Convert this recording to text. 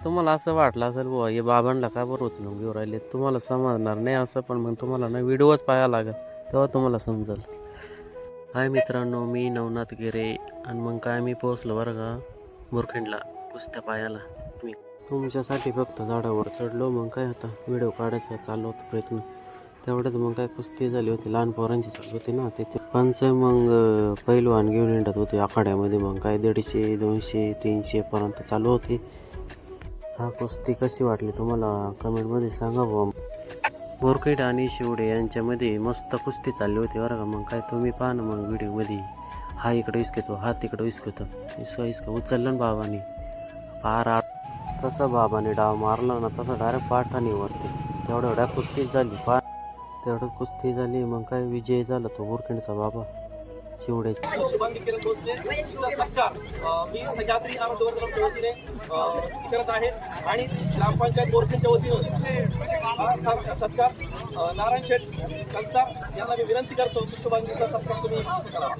तुम्हाला असं वाटलं असेल बुवा हे बाबांना का बरं उचलून घेऊन राहिले, तुम्हाला समजणार नाही असं, पण मग तुम्हाला ना व्हिडिओच पाहायला लागेल तेव्हा तुम्हाला समजेल. हाय मित्रांनो, मी नवनाथ गिरे. आणि मग काय मी पोहोचलो बरं का मुरखंडला कुस्त्या पायाला. मी तुमच्यासाठी फक्त झाडावर चढलो. मग काय होता व्हिडिओ काढायचा चालू होता प्रयत्न, तेवढंच मग काय कुस्ती झाली होती, लहान पोरांची चालू होती ना त्याचे पंच. मग पैलवान घेऊन हिंडत होते आखाड्यामध्ये. मग काय 150, 200, 300 पर्यंत चालू होती. हा कुस्ती कशी वाटली तुम्हाला कमेंटमध्ये सांगा बुवा. बोरखेड आणि शिवडे यांच्यामध्ये मस्त कुस्ती चालली होती बरं का. मग काय तुम्ही पाहा ना मग व्हिडिओमध्ये. हा इकडं विसकतो, हा तिकडं विसकतो, इसका उचललं ना बाबाने पार आठ. तसा बाबाने डाव मारला ना तसा डायरेक्ट पाठाने वरती. तेवढ्या कुस्ती झाली तेवढं कुस्ती झाली. मग काय विजय झाला तो बोरखेडचा बाबा शिवडे. शुभांगी किरण भोसले सत्कार मी सह्याद्री आरोग्यवर्धनाच्या वतीने करत आहे आणि ग्रामपंचायत बोरखेडच्या वतीने हा सत्कार नारायण शेठ कंचार यांना मी विनंती करतो की शुभांगीचा सत्कार तुम्ही करावा.